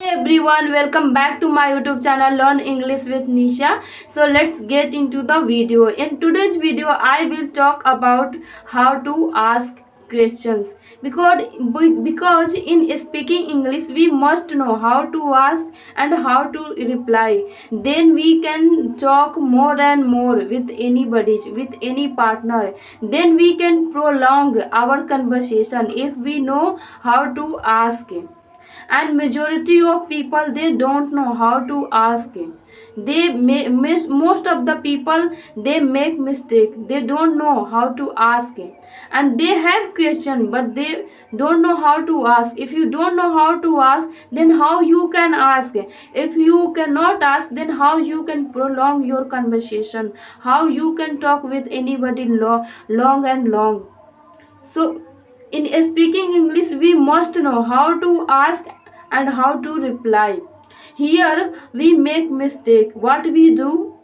Hey everyone, welcome back to my YouTube channel Learn English with Nisha. So let's get into the video. In today's video, I will talk about how to ask questions because in speaking English we must know how to ask and how to reply. Then we can talk more and more with anybody, with any partner. Then we can prolong our conversation if we know how to ask. And majority of people, they don't know how to ask. Most of the people, they make mistake, they don't know how to ask. And they have question but they don't know how to ask. If you don't know how to ask, then how you can ask? If you cannot ask, then how you can prolong your conversation, how you can talk with anybody long and long. So in speaking English we must know how to ask and how to reply. Here we make mistake. What we do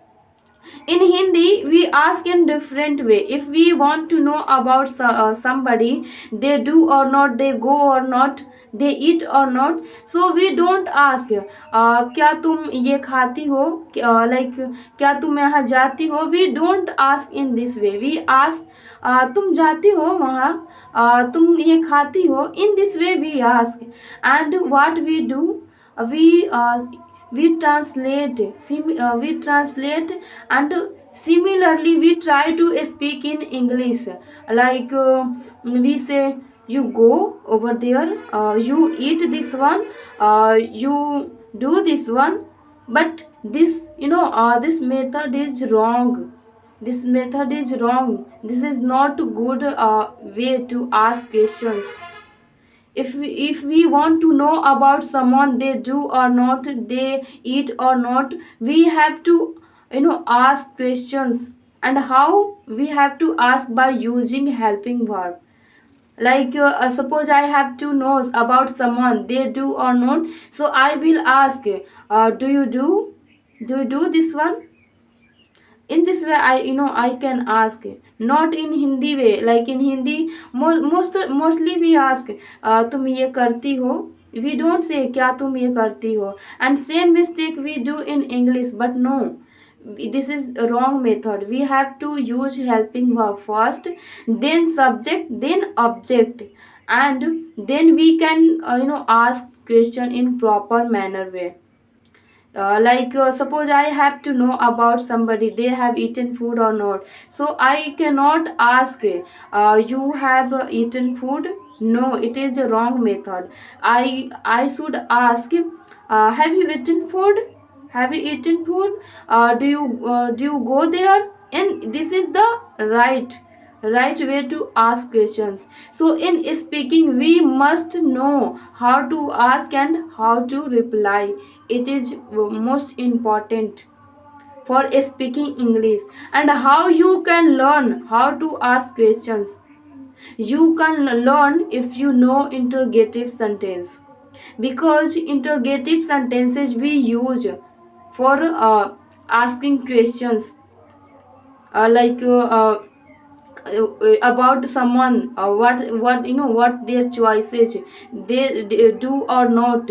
in Hindi, we ask in different way. If we want to know about somebody, they do or not, they go or not, they eat or not, so we don't ask क्या तुम ये खाती हो, like क्या तुम यहाँ जाती हो. We don't ask in this way. We ask तुम जाती हो वहाँ, तुम ये खाती हो. In this way we ask. And what we do, we we translate, and similarly we try to speak in English. Like we say, you go over there, you eat this one, you do this one. But this, this method is wrong. This method is wrong. This is not good way to ask questions. If we want to know about someone, they do or not, they eat or not, we have to ask questions. And how we have to ask? By using helping verb. Like suppose I have to know about someone, they do or not, so I will ask, do you do this one. In this way I can ask. Not in Hindi way. Like in Hindi, mostly we ask तुम ये करती हो. We don't say क्या तुम ये करती हो. And same mistake we do in English. But no, this is a wrong method. We have to use helping verb first, then subject, then object, and then we can ask question in proper manner way. Like suppose I have to know about somebody, they have eaten food or not, so I cannot ask you have eaten food. No, it is a wrong method. I should ask, have you eaten food, have you eaten food, do you go there. And this is the right way to ask questions. So in speaking we must know how to ask and how to reply. It is most important for speaking English. And how you can learn how to ask questions? You can learn if you know interrogative sentence, because interrogative sentences we use for asking questions. Like about someone, what what their choices, they do or not.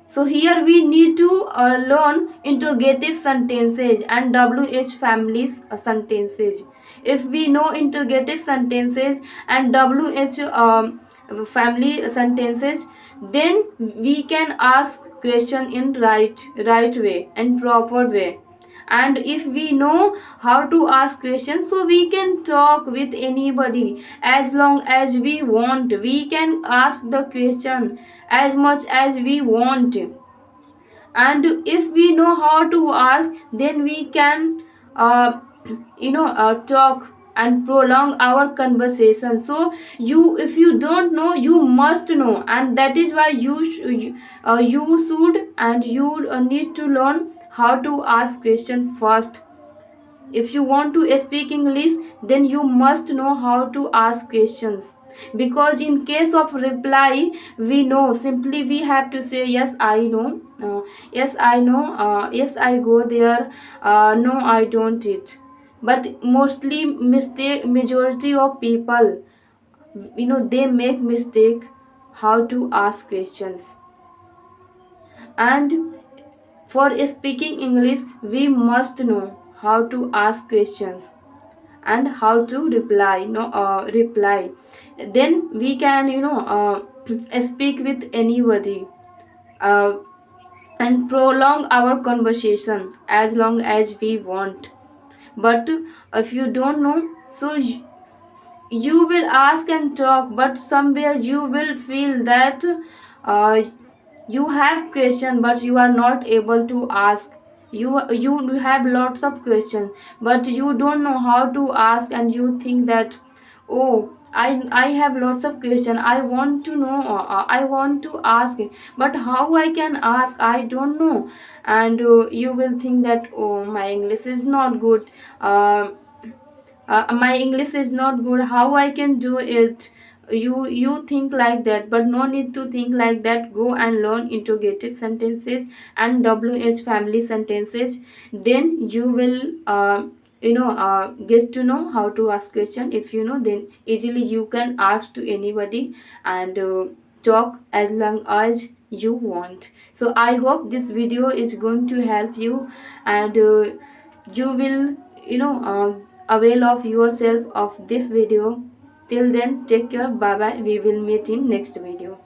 So here we need to learn interrogative sentences and WH families sentences. If we know interrogative sentences and WH family sentences, then we can ask question in right way and proper way. And if we know how to ask questions, so we can talk with anybody as long as we want. We can ask the question as much as we want. And if we know how to ask, then we can talk and prolong our conversation. So you, if you don't know, you must know. And that is why you should, and you need to learn how to ask question first. If you want to speak English, then you must know how to ask questions. Because in case of reply, we know, simply we have to say yes I know, yes I know, yes I go there, no I don't eat. But mostly mistake, majority of people, they make mistake how to ask questions. And for speaking English, we must know how to ask questions and how to reply. Then we can speak with anybody, uh, and prolong our conversation as long as we want. But if you don't know, so you will ask and talk, but somewhere you will feel that uh, you have question but you are not able to ask. You have lots of questions but you don't know how to ask, and you think that, oh, I have lots of question, I want to know, I want to ask, but how I can ask, I don't know. And you will think that, oh, my English is not good, uh, my English is not good, how I can do it. You think like that, but no need to think like that. Go and learn interrogative sentences and WH family sentences. Then you will get to know how to ask question. If you know, then easily you can ask to anybody and talk as long as you want. So I hope this video is going to help you, and you will avail of yourself of this video. Till then, take care, bye bye, we will meet in next video.